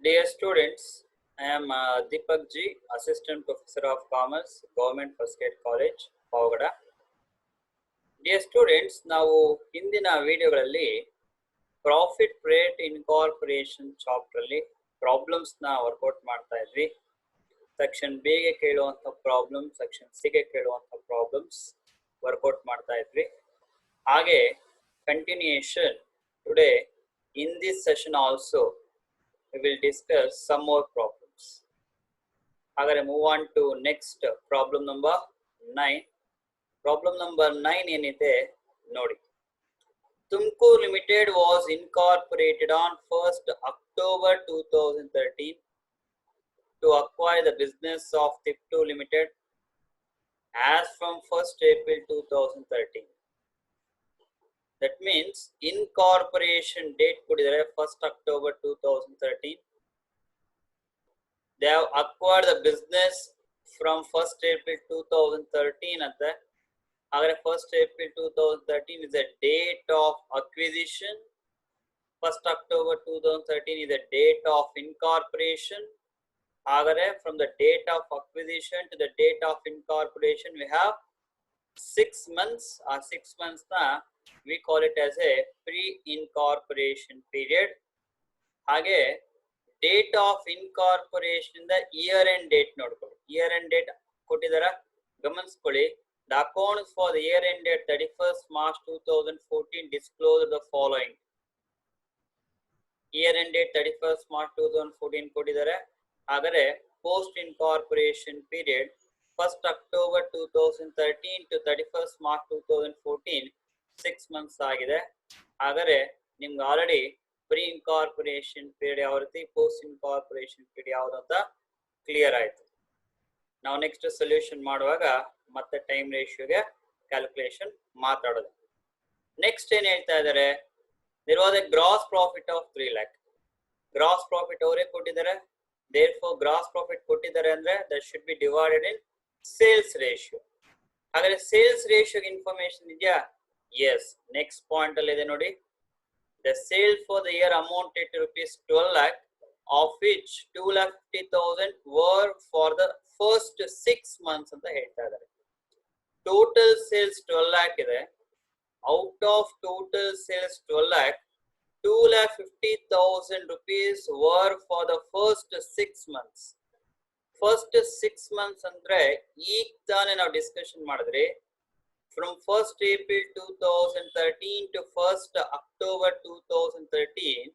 Dear students, I am Deepak G, Assistant Professor of Commerce, Government First Aid College, Pavagada. Dear students, ನಾವು ಹಿಂದಿನ ವಿಡಿಯೋಗಳಲ್ಲಿ profit rate incorporation chapter ಅಲ್ಲಿ problems ನ workout ಮಾಡ್ತಾ ಇದ್ವಿ. Section B ಗೆ ಕೇಳುವಂತ problem, section C ಗೆ ಕೇಳುವಂತ problems workout ಮಾಡ್ತಾ ಇದ್ವಿ. ಹಾಗೆ continuation today in this session also we will discuss some more problems. Agare move on to next problem number 9. Problem number 9 ಏನೈತೆ ನೋಡಿ. Tumkur Limited was incorporated on 1st October 2013 to acquire the business of Tipto Limited as from 1st April 2013. That means incorporation date ಕೊಟ್ಟಿದ್ದಾರೆ 1st October 2013. They have acquired the business from 1st April 2013 ಅಂತ. ಹಾಗಾದ್ರೆ 1st April 2013 is the date of acquisition. 1st October 2013 is the date of incorporation. ಹಾಗಾದ್ರೆ from the date of acquisition to the date of incorporation we have 6 months. Or 6 months na we call it as a pre-incorporation period. ಹಾಗೆ date of incorporation ಇಂದ year end date ನೋಡ್ಕೊಳ್ಳಿ. Year end date ಕೊಟ್ಟಿದಾರ ಗಮನಿಸ್ಕೊಳ್ಳಿ. The accounts for the year end date 31st March 2014 disclose the following. Year end date 31st March 2014 ಕೊಟ್ಟಿದ್ದಾರೆ. ಹಾಗಾದ್ರೆ post incorporation period 1st October 2013 to 31st March 2014 6 months ಆಗಿದೆ. ಹಾಗಾದ್ರೆ ನಿಮ್ಗೆ already pre incorporation period ಯಾವ ರೀತಿ, post incorporation period ಯಾವ್ದು ಅಂತ clear ಆಯ್ತು. ನಾವು ನೆಕ್ಸ್ಟ್ ಸೊಲ್ಯೂಷನ್ ಮಾಡುವಾಗ ಮತ್ತೆ ಟೈಮ್ ರೇಷಿಯೋಗೆ ಕ್ಯಾಲ್ಕುಲೇಷನ್ ಮಾತಾಡೋದು. ನೆಕ್ಸ್ಟ್ ಏನ್ ಹೇಳ್ತಾ ಇದ್ದಾರೆ, there was a gross profit of 3 lakh. Gross profit ಅವರೇ ಕೊಟ್ಟಿದ್ದಾರೆ. ದೇರ್ ಫಾರ್ ಗ್ರಾಸ್ ಪ್ರಾಫಿಟ್ ಕೊಟ್ಟಿದ್ದಾರೆ ಅಂದ್ರೆ that should be divided in sales ratio. ಹಾಗಾದ್ರೆ ಸೇಲ್ಸ್ ರೇಷಿಯೋಗೆ ಇನ್ಫಾರ್ಮೇಶನ್ ಇದೆಯಾ? ಎಸ್, ನೆಕ್ಸ್ಟ್ ಪಾಯಿಂಟ್ ಅಲ್ಲಿ ಇದೆ ನೋಡಿ. The sale for the year amounted to rupees 12 lakh, of which 2,50,000 were for the first 6 months ಅಂತ ಹೇಳ್ತಾ ಇದ್ದಾರೆ. ಟೋಟಲ್ ಸೇಲ್ಸ್ 12 lakh ಇದೆ. Out of total sales 12 lakh, 2,50,000 rupees were for the first 6 months. First 6 months ಅಂದ್ರೆ ಈಗ ತಾನೇ ನಾವು discussion ಮಾಡಿದ್ರಿ. From 1st April 2013 to 1st October 2013,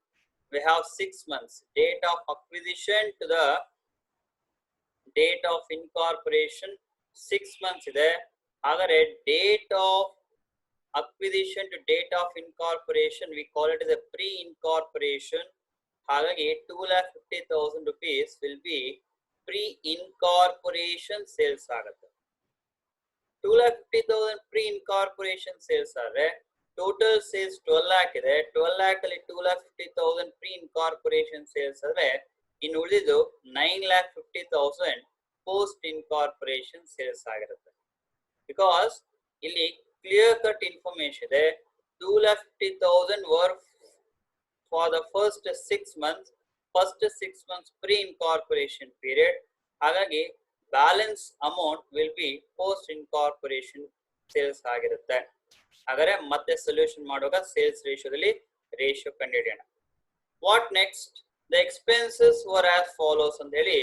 we have 6 months. Date of acquisition to the date of incorporation 6 months ಇದೆ. ಹಾಗಾದ್ರೆ date of acquisition to date of incorporation we call it as a pre-incorporation. ಹಾಗಾಗಿ 2,50,000 rupees will be pre-incorporation sales ಆಗುತ್ತೆ. 2,50,000 pre-incorporation sales ಆದ್ರೆ total sales 12 lakh ಇದೆ. 12 lakh ಅಲ್ಲಿ 2,50,000 pre-incorporation sales ಆದ್ರೆ ಇನ್ನು ಉಳಿದಿದ್ದು 9,50,000 post incorporation sales ಆಗಿರುತ್ತೆ. ಬಿಕಾಸ್ ಇಲ್ಲಿ ಕ್ಲಿಯರ್ ಕಟ್ ಇನ್ಫಾರ್ಮೇಶನ್ ಇದೆ. 2,50,000 were for the first 6 months. First 6 months pre-incorporation period. ಹಾಗಾಗಿ balance amount will be post incorporation sales ಆಗಿರುತ್ತೆ. ಹಾಗಾದ್ರೆ ಮತ್ತೆ ಸೊಲ್ಯೂಷನ್ ಮಾಡುವಾಗ ಸೇಲ್ಸ್ ರೇಷಿಯೋದಲ್ಲಿ ರೇಷಿಯೋ ಕಂಡುಹಿಡಿಯೋಣ. What next? The expenses var as follows ಅಂತ ಹೇಳಿ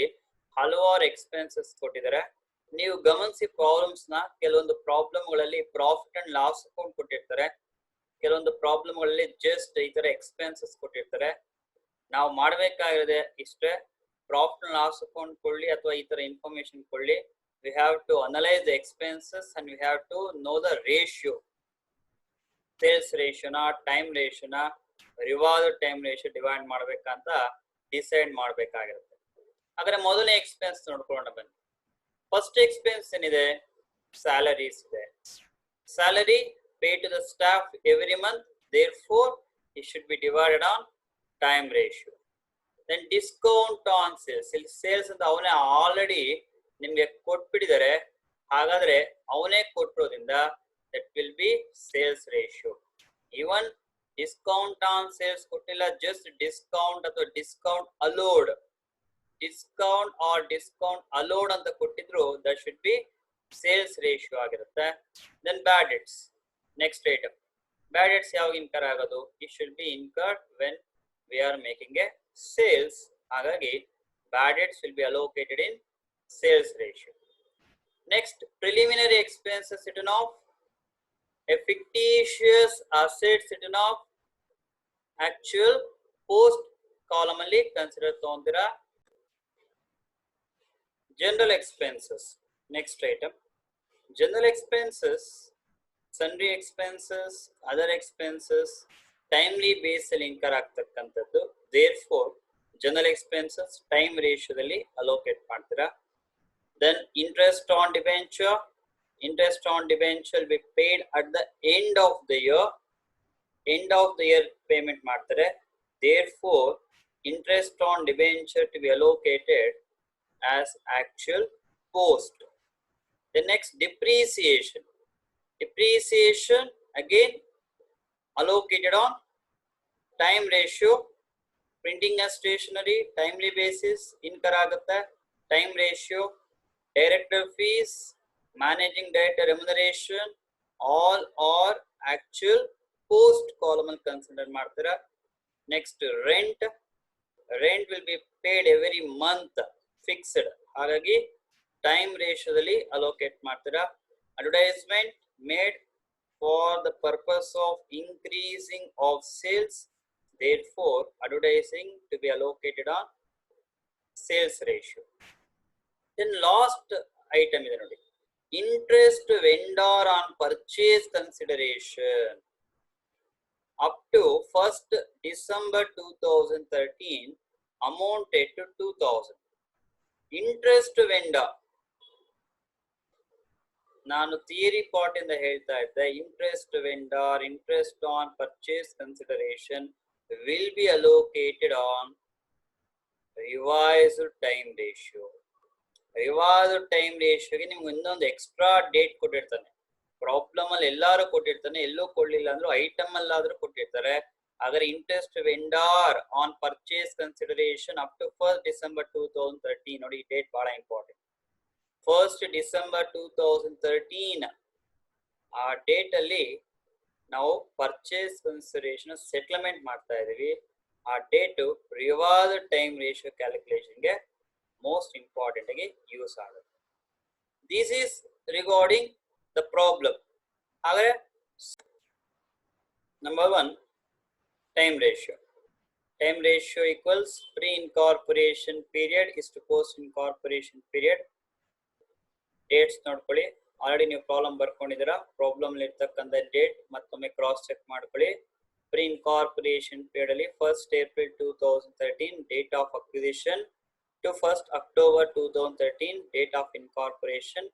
ಹಲವಾರು ಎಕ್ಸ್ಪೆನ್ಸಸ್ ಕೊಟ್ಟಿದ್ದಾರೆ. ನೀವು ಗಮನಿಸಿ ಪ್ರಾಬ್ಲಮ್ಸ್ ನ, ಕೆಲವೊಂದು ಪ್ರಾಬ್ಲಮ್ಗಳಲ್ಲಿ ಪ್ರಾಫಿಟ್ ಅಂಡ್ ಲಾಸ್ ಅಕೌಂಟ್ ಕೊಟ್ಟಿರ್ತಾರೆ, ಕೆಲವೊಂದು ಪ್ರಾಬ್ಲಮ್ಗಳಲ್ಲಿ ಜಸ್ಟ್ ಈ ತರ ಎಕ್ಸ್ಪೆನ್ಸಸ್ ಕೊಟ್ಟಿರ್ತಾರೆ. ನಾವು ಮಾಡಬೇಕಾಗಿರೋದೆ ಇಷ್ಟೇ, ಪ್ರಾಫಿಟ್ ಅಂಡ್ ಲಾಸ್ ಅಕೌಂಟ್ ಕೊಳ್ಳಿ ಅಥವಾ ಈ ತರ ಇನ್ಫಾರ್ಮೇಶನ್ ಕೊಳ್ಳಿ. We have to analyse the expenses and we have to know the ratio. Sales ರೇಷಿಯೋನ, ಟೈಮ್ ರೇಷಿಯೋನ, ರಿವಾರ್ಡ್ ಟೈಮ್ ರೇಷಿಯೋ ಡಿವೈಡ್ ಮಾಡ್ಬೇಕಂತ ಡಿಸೈಡ್ ಮಾಡ್ಬೇಕಾಗಿರುತ್ತೆ. ಹಾಗಾದ್ರೆ ಮೊದಲನೇ ಎಕ್ಸ್ಪೆನ್ಸ್ ನೋಡ್ಕೊಳ್ಳೋಣ ಬನ್ನಿ. ಫಸ್ಟ್ ಎಕ್ಸ್ಪೆನ್ಸ್ ಏನಿದೆ? ಸ್ಯಾಲರೀಸ್ ಇದೆ. Salary pay to the staff every month, therefore it should be divided on time ratio. Then discount on sales. ಇಲ್ಲಿ ಸೇಲ್ಸ್ ಅಂತ ಅವನೇ ಆಲ್ರೆಡಿ ನಿಮ್ಗೆ ಕೊಟ್ಬಿಟ್ಟಿದ್ದಾರೆ. ಹಾಗಾದ್ರೆ ಅವನೇ ಕೊಟ್ಟಿರೋದ್ರಿಂದ that will be sales ratio. Even discount on sales ಕೊಟ್ಟಿಲ್ಲ, just discount ಅಥವಾ discount allowed, discount or discount allowed ಅಂತ ಕೊಟ್ಟಿದ್ರು, that should be sales ratio ಆಗಿರುತ್ತೆ. Then bad debts, next item. Bad debts ಯಾವಾಗ ಇನ್ಕರ್ ಆಗೋದು? It should be incurred when we are making a sales. ಹಾಗಾಗಿ bad debts will be allocated in sales ratio. Next, preliminary expenses return of a fictitious asset written off actual post column ಅಲ್ಲಿ consider ತಗೊಂತೀರಾ. General expenses, next item. General expenses, sundry expenses, other expenses timely base ಅಲ್ಲಿ incur ಆಗ್ತಕ್ಕಂಥದ್ದು. Therefore general expenses time ರೇಷಿಯೋದಲ್ಲಿ allocate ಮಾಡ್ತೀರಾ. Then interest on debenture, interest on debenture will be paid at the end of the year. End of the year payment ಮಾಡ್ತಾರೆ. Therefore, interest on debenture to be allocated as actual post. The next, depreciation. Depreciation again allocated on time ratio. Printing and stationery timely basis incur ಆಗುತ್ತೆ, time ratio. Director fees, managing director remuneration, all are actual post column consider ಮಾಡ್ತೀರಾ. Next, rent. Rent will be paid every month, fixed. ಹಾಗಾಗಿ time ರೇಷಿಯೋದಲ್ಲಿ allocate ಮಾಡ್ತೀರಾ. Advertisement made for the purpose of increasing of sales, therefore advertising to be allocated on sales ratio. Then last item ಇದೆ ನೋಡಿ, interest vendor on purchase consideration up to 1st December 2013 amounted to 2000. Interest vendor, ನಾನು theory part ಇಂದ ಹೇಳ್ತಾ ಇದ್ದೆ, interest vendor, interest on purchase consideration will be allocated on revised time ratio. Revised time ರೇಷಿಯೋಗೆ ನಿಮ್ಗೆ ಇನ್ನೊಂದು extra date ಕೊಟ್ಟಿರ್ತಾನೆ. Problem ಅಲ್ಲಿ ಎಲ್ಲಾರು ಕೊಟ್ಟಿರ್ತಾನೆ, ಎಲ್ಲೂ ಕೊಡ್ಲಿಲ್ಲ ಅಂದ್ರೂ ಐಟಮ್ ಅಲ್ಲಾದ್ರೂ ಕೊಟ್ಟಿರ್ತಾರೆ. ಹಾಗಾದ್ರೆ interest vendor on purchase consideration up to 1st December 2013, ನೋಡಿ ಈ ಡೇಟ್ ಬಹಳ ಇಂಪಾರ್ಟೆಂಟ್. 1st December 2013 ಆ ಡೇಟ್ ಅಲ್ಲಿ ನಾವು ಪರ್ಚೇಸ್ ಕನ್ಸಿಡರೇಷನ್ ಸೆಟ್ಲ್ಮೆಂಟ್ ಮಾಡ್ತಾ ಇದೀವಿ. ಆ ಡೇಟು ರಿವೈಸ್ಡ್ ಟೈಮ್ ರೇಷಿಯೋ ಕ್ಯಾಲ್ಕುಲೇಷನ್ಗೆ ಮೋಸ್ಟ್ ಇಂಪಾರ್ಟೆಂಟ್ ಆಗಿ ಯೂಸ್ ಆಗುತ್ತೆ. This is regarding the problem. ಹಾಗಾದ್ರೆ number 1, time ratio. Time ratio equals pre incorporation period is to post incorporation period. Dates ನೋಡ್ಕೊಳ್ಳಿ, ಆಲ್ರೆಡಿ ನೀವು problem ಬರ್ಕೊಂಡಿದ್ದೀರಾ. ಪ್ರಾಬ್ಲಮ್ ಇರ್ತಕ್ಕಂಥ ಡೇಟ್ ಮತ್ತೊಮ್ಮೆ cross check ಮಾಡ್ಕೊಳ್ಳಿ. ಪ್ರೀ ಇನ್ಕಾರ್ಪೊರೇಷನ್ ಪೀರಿಯಡ್ ಅಲ್ಲಿ 1st April 2013 date of acquisition to 1st October 2013 date of incorporation,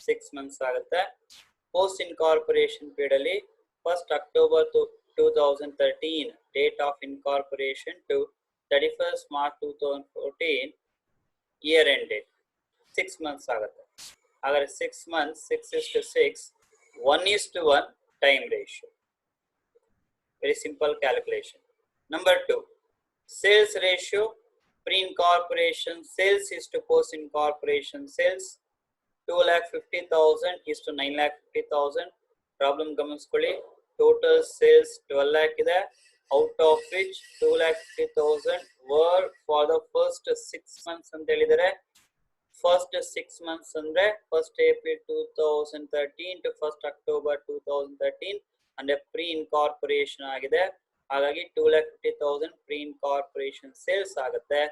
6 months ಆಗುತ್ತೆ. Post incorporation period ಅಲ್ಲಿ 1st October 2013 date of incorporation to 31st March 2014 year end date, 6 months ಆಗುತ್ತೆ. ಹಾಗಾದ್ರೆ 6 months, 6:6, 1:1 time ratio. Very simple calculation. Number 2, sales ratio. Pre incorporation sales is to post incorporation sales. 2,50,000 is to 9,50,000. Problem ಗಮನಿಸ್ಕೊಳ್ಳಿ. Total sales 12 lakh ಇದೆ, out of which 2,50,000 were for the first 6 months ಅಂತ ಹೇಳಿದರೆ. First 6 months ಅಂದ್ರೆ 1st April 2013 to 1st October 2013 ಅಂದ್ರೆ pre incorporation ಆಗಿದೆ. ಹಾಗಾಗಿ 2,50,000 pre incorporation sales ಆಗುತ್ತೆ.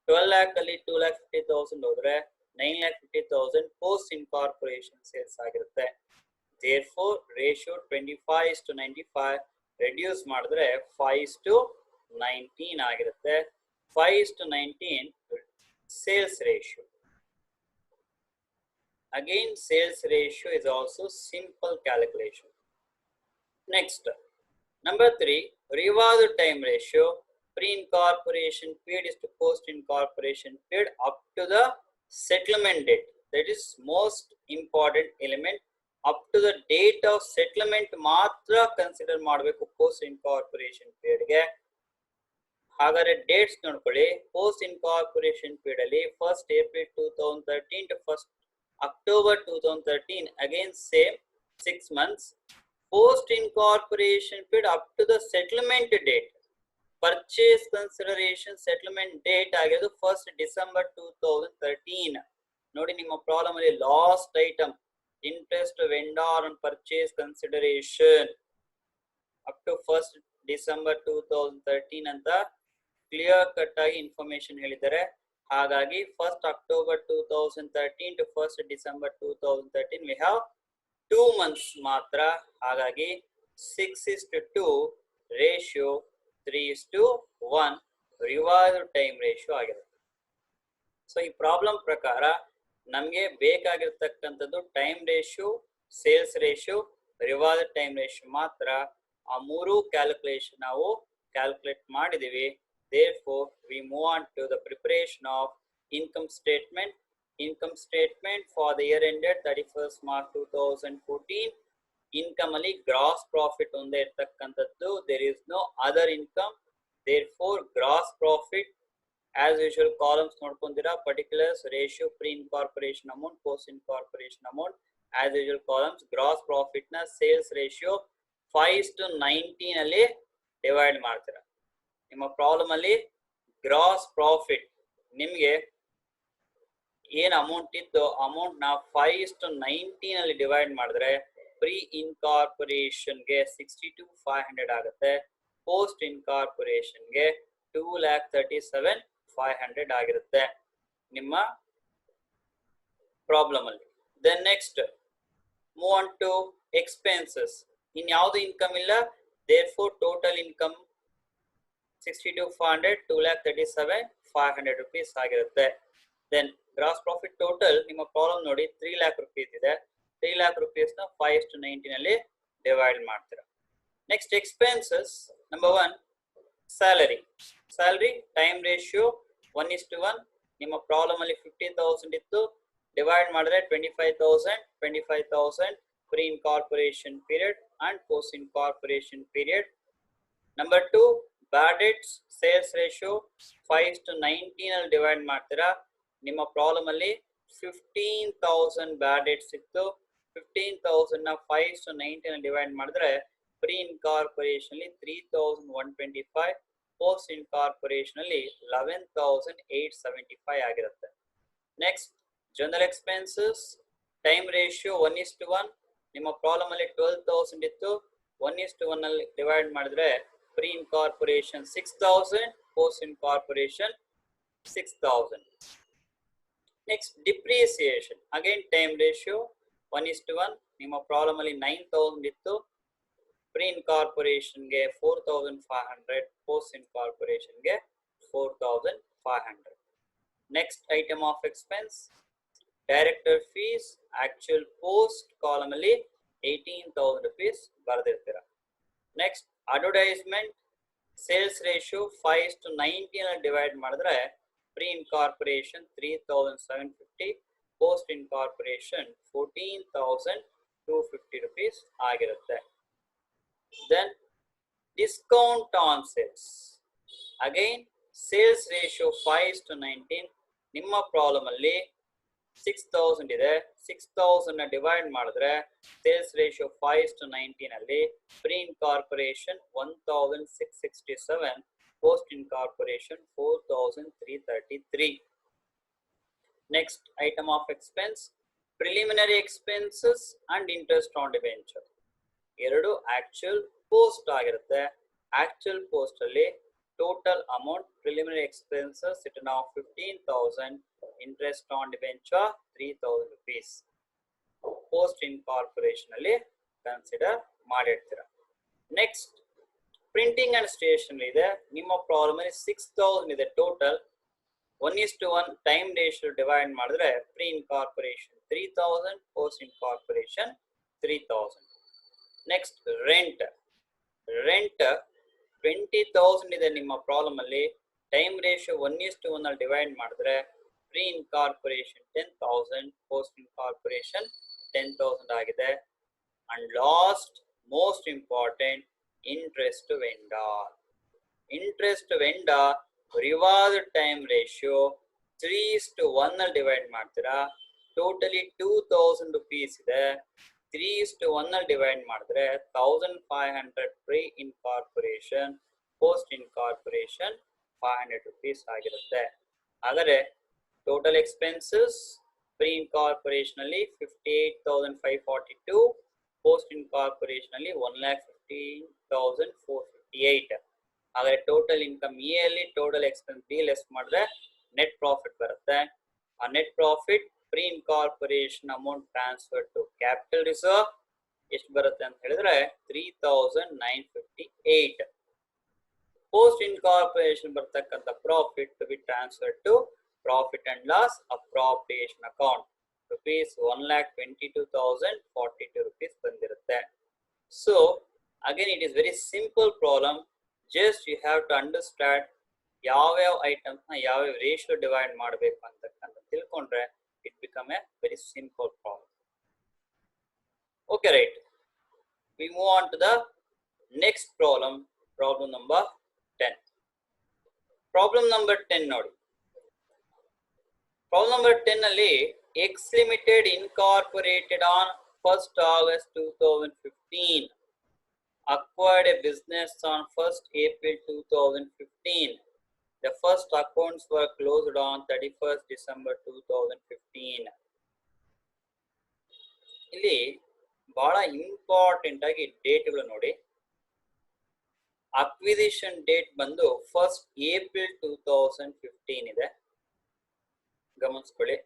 12 lakh ಅಲ್ಲಿ 2,50,000 ಹೋದ್ರೆ 9,50,000 ಪೋಸ್ಟ್ ಇನ್ಕಾರ್ಪೊರೇಷನ್ ಸೇಲ್ಸ್ ಆಗಿರುತ್ತೆ. therefore ರೇಷಿಯೋ 25:95 ರೆಡ್ಯೂಸ್ ಮಾಡಿದ್ರೆ 5:19 ಆಗಿರುತ್ತೆ. 5:19 sales ratio. Again, sales ratio is also simple calculation. Next, number 3, revised time ratio. Pre-incorporation period is to post-incorporation period up to the settlement date. That is most important element. Up to the date of settlement ಮಾತ್ರ consider ಮಾಡಬೇಕು post incorporation period ಗೆ. ಹಾಗಾದ್ರೆ dates ನೋಡ್ಕೊಳ್ಳಿ. Post incorporation period ಅಲ್ಲಿ 1st April 2013 to 1st October 2013, again same 6 months. Post incorporation period up to the settlement date. Purchase consideration settlement date ಆಗಿರೋದು 1st December 2013. ನೋಡಿ ನಿಮ್ಮ problem ಅಲ್ಲಿ last item interest vendor on purchase consideration up to 1st December 2013 ಅಂತ clear cut ಆಗಿ information ಹೇಳಿದ್ದಾರೆ. ಹಾಗಾಗಿ 1st October 2013 to 1st December 2013 we have 2 months ಮಾತ್ರ. ಹಾಗಾಗಿ 6:2 ರೇಷಿಯೋ 3:1 ರಿವೈಸ್ಡ್ ಟೈಮ್ ರೇಷಿಯೋ ಆಗಿರುತ್ತೆ. ಸೊ ಈ ಪ್ರಾಬ್ಲಮ್ ಪ್ರಕಾರ ನಮಗೆ ಬೇಕಾಗಿರ್ತಕ್ಕಂಥದ್ದು time ratio, sales ratio, revised time ratio ಮಾತ್ರ. ಆ ಮೂರು ಕ್ಯಾಲ್ಕುಲೇಷನ್ ನಾವು ಕ್ಯಾಲ್ಕುಲೇಟ್ ಮಾಡಿದೀವಿ. Therefore, we move on to the preparation of income statement. Income statement for the year ended 31st March 2014. Income ಅಲ್ಲಿ gross profit ಒಂದೇ ಇರ್ತಕ್ಕಂಥದ್ದು. There is no other income. Therefore, gross profit as usual columns ನೋಡ್ಕೊಂತೀರಾ. particulars, ratio, pre-incorporation amount, post-incorporation amount. As usual columns, gross profit ನ sales ratio 5:19 ಅಲ್ಲಿ divide ಮಾಡ್ತೀರಾ. ನಿಮ್ಮ problem ಅಲ್ಲಿ gross profit ನಿಮಗೆ ಏನ್ ಅಮೌಂಟ್ ಇತ್ತು ಅಮೌಂಟ್ ನ 5:19 ಅಲ್ಲಿ ಡಿವೈಡ್ ಮಾಡಿದ್ರೆ ಪ್ರೀ ಇನ್ಕಾರ್ಪೊರೇಷನ್ ಗೆ 62,500 ಆಗುತ್ತೆ. ಪೋಸ್ಟ್ ಇನ್ಕಾರ್ಪೊರೇಷನ್ ಗೆ 2,37,500 ಆಗಿರುತ್ತೆ ನಿಮ್ಮ ಪ್ರಾಬ್ಲಮ್ ಅಲ್ಲಿ. Then next move on to expenses. ಇನ್ ಯಾವ್ದು ಇನ್ಕಮ್ ಇಲ್ಲ. therefore total income 62,500, 2,37,500 rupees ಆಗಿರುತ್ತೆ. ದೆನ್ ಗ್ರಾಸ್ ಪ್ರಾಫಿಟ್ ಟೋಟಲ್ ನಿಮ್ಮ ಪ್ರಾಬ್ಲಮ್ ನೋಡಿ 3 lakh rupees ಇದೆ. 3 lakh rupees ನ 5:19 ಅಲ್ಲಿ ಡಿವೈಡ್ ಮಾಡ್ತೀರಾ. Next expenses. Number 1 salary. Salary time ratio 1:1. ನಿಮ್ಮ ಪ್ರಾಬ್ಲಮ್ ಅಲ್ಲಿ 50,000 ಇತ್ತು. ಡಿವೈಡ್ ಮಾಡಿದ್ರೆ 25,000 pre incorporation period and post incorporation period. Number 2 bad debts. Sales ratio 5:19 ಅಲ್ಲಿ ಡಿವೈಡ್ ಮಾಡ್ತೀರಾ. ನಿಮ್ಮ ಪ್ರಾಬ್ಲಮ್ ಅಲ್ಲಿ 15,000 ಬ್ಯಾಡ್ ಡೆಟ್ಸ್ ಇತ್ತು. 15,000 ನ 5:19 ಅಲ್ಲಿ ಡಿವೈಡ್ ಮಾಡಿದ್ರೆ ಪ್ರೀ ಇನ್ಕಾರ್ಪೊರೇಷನ್ ಅಲ್ಲಿ 3,125, ಪೋಸ್ಟ್ ಇನ್ಕಾರ್ಪೊರೇಷನ್ ಅಲ್ಲಿ 11,875 ಆಗಿರುತ್ತೆ. Next general expenses. Time ratio 1:1. ನಿಮ್ಮ ಪ್ರಾಬ್ಲಮ್ ಅಲ್ಲಿ 12,000 ಇತ್ತು. 1:1 ಅಲ್ಲಿ ಡಿವೈಡ್ ಮಾಡಿದ್ರೆ pre incorporation 6,000, post incorporation 6,000. Next depreciation. Again time ratio 1:1. ನಿಮ್ಮ ಪ್ರಾಬ್ಲಮ್ ಅಲ್ಲಿ 9,000 ಇತ್ತು. ಪ್ರೀ ಇನ್ಕಾರ್ಪೊರೇಷನ್ ಗೆ 4,500, ಪೋಸ್ಟ್ ಇನ್ಕಾರ್ಪೊರೇಷನ್ ಗೆ 4,500. Next item of expense director fees. Actual post column ಅಲ್ಲಿ 18,000 rupees ಬರೆದಿರ್ತೀರಾ. Next advertisement. ಸೇಲ್ಸ್ ರೇಷಿಯೋ 5:19 ಅಲ್ಲಿ ಡಿವೈಡ್ ಮಾಡಿದ್ರೆ pre incorporation 3,750, post incorporation 14,250 rupees ಆಗಿರುತ್ತೆ. Then discount on sales. Again sales ratio 5:19. ನಿಮ್ಮ problem ಅಲ್ಲಿ 6,000 ಇದೆ. 6,000 ನ ಡಿವೈಡ್ ಮಾಡಿದ್ರೆ ಸೇಲ್ಸ್ ರೇಷಿಯೋ 5:19 ಅಲ್ಲಿ pre incorporation 1,667, post incorporation 4,333. Next item of expense preliminary expenses and interest on debenture. ಎರಡು actual post ಆಗಿರುತ್ತೆ. Actual post ಅಲ್ಲಿ total amount preliminary expenses return of 15,000, interest on debenture 3,000 rupees. Post incorporation ಅಲ್ಲಿ consider ಮಾಡಿರ್ತೀರಾ. Next printing and stationery ಇದೆ. ನಿಮ್ಮ problem ಅಲ್ಲಿ 6,000 ಇದೆ total. 1:1 time ratio divide ಮಾಡಿದ್ರೆ pre incorporation 3,000, post incorporation 3,000. Next rent. Rent 20,000 ಇದೆ ನಿಮ್ಮ ಪ್ರಾಬ್ಲಮ್ ಅಲ್ಲಿ. ಟೈಮ್ ರೇಷಿಯೋ 1:1 ಅಲ್ಲಿ ಡಿವೈಡ್ ಮಾಡಿದ್ರೆ ಪ್ರೀ ಇನ್ಕಾರ್ಪೊರೇಷನ್ 10,000, ಪೋಸ್ಟ್ ಇನ್ಕಾರ್ಪೊರೇಷನ್ 10,000 ಆಗಿದೆ. And last, most important, interest vendor. Interest vendor reward time ratio 3:1 ಅಲ್ಲಿ ಡಿವೈಡ್ ಮಾಡ್ತೀರಾ. Totally 2000 rupees ಇದೆ. 3:1 ಅಲ್ಲಿ ಡಿವೈಡ್ ಮಾಡಿದ್ರೆ 1500 pre incorporation, post incorporation 500 rupees ಆಗಿರುತ್ತೆ. ಹಾಗಾದ್ರೆ ಟೋಟಲ್ ಎಕ್ಸ್ಪೆನ್ಸಸ್ ಪ್ರೀ ಇನ್ಕಾರ್ಪೊರೇಷನ್ ಅಲ್ಲಿ 58,542, ಪೋಸ್ಟ್ ಇನ್ಕಾರ್ಪೊರೇಷನ್ ಅಲ್ಲಿ 1,15,458. ಹಾಗಾದ್ರೆ ಟೋಟಲ್ ಇನ್ಕಮ್ ಎ ಅಲ್ಲಿ ಟೋಟಲ್ ಎಕ್ಸ್ಪೆನ್ಸ್ ಬಿ ಲೆಸ್ ಮಾಡಿದ್ರೆ ನೆಟ್ ಪ್ರಾಫಿಟ್ ಬರುತ್ತೆ. ಆ net profit pre incorporation amount transfer to capital reserve ಎಷ್ಟು ಬರುತ್ತೆ ಅಂತ ಹೇಳಿದ್ರೆ 3,958. ಪೋಸ್ಟ್ ಇನ್ಕಾರ್ಪೊರೇಷನ್ ಬರ್ತಕ್ಕಂಥ profit to be transfer to profit and loss appropriation account rupees 1,22,042 rupees ಬಂದಿರುತ್ತೆ. So again it is very simple problem. Just you have to understand ಯಾವ items ನ ಯಾವ ratio divide ಮಾಡಬೇಕು ಅಂತಕ್ಕಂಥ ತಿಳ್ಕೊಂಡ್ರೆ it become a very simple problem. Okay, right. We move on to the next problem, problem number 10. Problem number 10 ನೋಡಿ. Problem number 10 ಅಲ್ಲಿ X Limited incorporated on 1st August 2015, acquired a business on 1st April 2015. The first accounts were closed on 31st December 2015. ಇಲ್ಲಿ ಬಹಳ important ಆಗಿ ಡೇಟ್ಗಳು ನೋಡಿ. Acquisition date ಬಂದು 1st April 2015 ಇದೆ, ಗಮನಿಸ್ಕೊಳ್ಳಿ.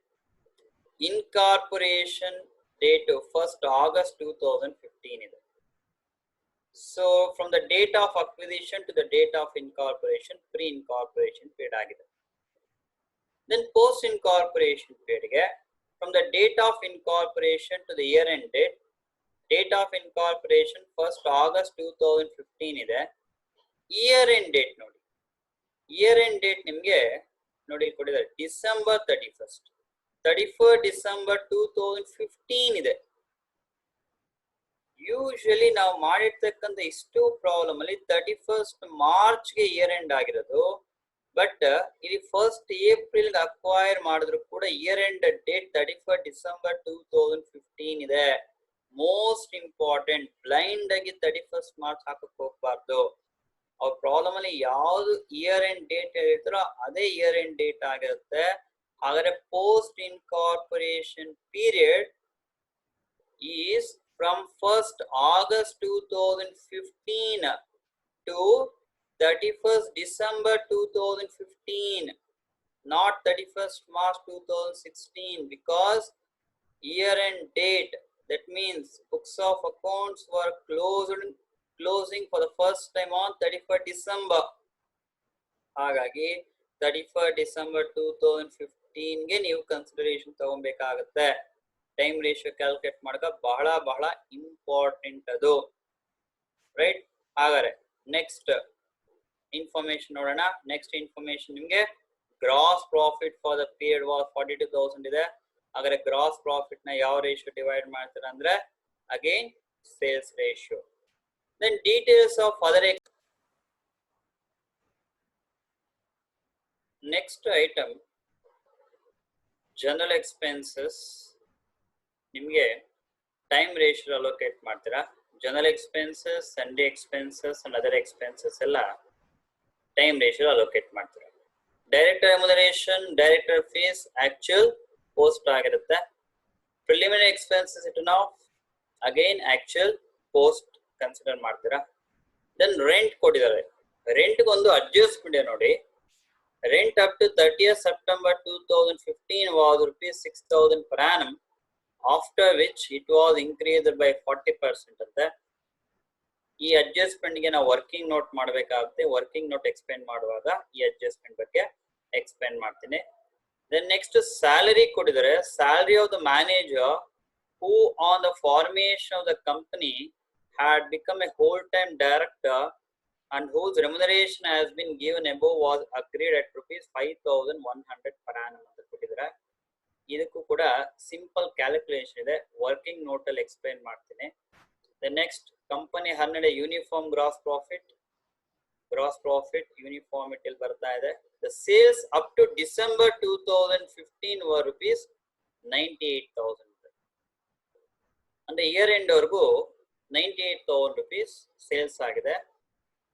Incorporation date 1st August 2015 ಇದೆ. So from the date of acquisition to the date of incorporation, pre-incorporation period ಆಗಿದೆ. Then post-incorporation period ಗೆ from the date of incorporation to the year end date, date of incorporation 1st August 2015 ಇದೆ. Year end date ನೋಡಿ, year end date ನಿಮಗೆ ನೋಡಿ ಕೊಟ್ಟಿದ್ದಾರೆ December 31st, 31st December 2015 ಇದೆ. Usually ನಾವು ಮಾಡಿರ್ತಕ್ಕಂಥ ಇಷ್ಟು ಪ್ರಾಬ್ಲಮ್ ಅಲ್ಲಿ 31st March ಗೆ ಇಯರ್ ಎಂಡ್ ಆಗಿರೋದು. ಬಟ್ ಇಲ್ಲಿ 1st April ಅಕ್ವೈರ್ ಮಾಡಿದ್ರು ಕೂಡ year end date 31st December 2015 ಇದೆ. ಮೋಸ್ಟ್ ಇಂಪಾರ್ಟೆಂಟ್, ಬ್ಲೈಂಡ್ ಆಗಿ 31st March ಹಾಕಕ್ ಹೋಗ್ಬಾರ್ದು. ಅವ್ರ ಪ್ರಾಬ್ಲಮ್ ಅಲ್ಲಿ ಯಾವ್ದು ಇಯರ್ ಎಂಡ್ ಡೇಟ್ ಹೇಳಿರ್ತಾರೋ ಅದೇ ಇಯರ್ ಎಂಡ್ ಡೇಟ್ ಆಗಿರುತ್ತೆ. ಹಾಗಾದ್ರೆ post incorporation period is from 1st August 2015 to 31st December 2015, not 31st March 2016, because year end date, that means books of accounts were closing for the first time on 31st December. ಹಾಗಾಗಿ 31st December 2015 ಗೆ ನೀವು consideration ತಗೊಬೇಕಾಗುತ್ತೆ. Time ratio calculate ಮಾಡಕ ಬಹಳ ಬಹಳ important ಅದು, right. ಹಾಗಾದ್ರೆ next information ನೋಡೋಣ. ನೆಕ್ಸ್ಟ್ ಇನ್ಫಾರ್ಮೇಶನ್ ನಿಮ್ಗೆ gross profit for the period was 42,000 ಇದೆ. ಹಾಗಾದ್ರೆ ಗ್ರಾಸ್ ಪ್ರಾಫಿಟ್ ನ ಯಾವ ರೇಷಿಯೋ ಡಿವೈಡ್ ಮಾಡ್ತೀರಾ ಅಂದ್ರೆ again sales ratio. Then details of other. Next item general expenses. ನಿಮಗೆ ಟೈಮ್ ರೇಷಿಯೋ ಅಲೋಕೇಟ್ ಮಾಡ್ತೀರಾ. General expenses, sundry expenses and other expenses ಎಲ್ಲ time ratio allocate ಮಾಡ್ತೀರಾ. Director remuneration, director fees actual, post ಆಗಿರುತ್ತೆ. Preliminary expenses it ನಾವು again actual, post consider ಮಾಡ್ತೀರಾ. Then rent ಕೊಟ್ಟಿದ್ದಾರೆ. Rent ಒಂದು adjustment ಇದೆ ನೋಡಿ. Rent up to 30th September 2015 was ₹6,000 per annum, after which it was increased by 40% ಅಂತ. ಈ adjustment ಗೆ ನಾವು ವರ್ಕಿಂಗ್ ನೋಟ್ ಮಾಡಬೇಕಾಗುತ್ತೆ. ವರ್ಕಿಂಗ್ ನೋಟ್ ಎಕ್ಸ್ಪ್ಲೇನ್ ಮಾಡುವಾಗ ಈ ಅಡ್ಜಸ್ಟ್ಮೆಂಟ್ ಬಗ್ಗೆ ಎಕ್ಸ್ಪ್ಲೇನ್ ಮಾಡ್ತೀನಿ. ದೆನ್ ನೆಕ್ಸ್ಟ್ ಸ್ಯಾಲರಿ ಕೊಟ್ಟಿದ್ದಾರೆ. Salary of the manager who on the formation of the company had become a whole-time director and whose remuneration has been given above was agreed at ₹5,100 per annum ಅಂತ ಕೊಟ್ಟಿದ್ದಾರೆ. ಇದಕ್ಕೂ ಕೂಡ simple calculation ಇದೆ. Working note ಅಲ್ಲಿ explain ಮಾಡ್ತೀನಿ. The next, company earned a uniform gross profit. Gross profit uniform itil barta ide. The sales up to December 2015 were rupees 98,000. And the year end vargu 98,000 rupees sales agide.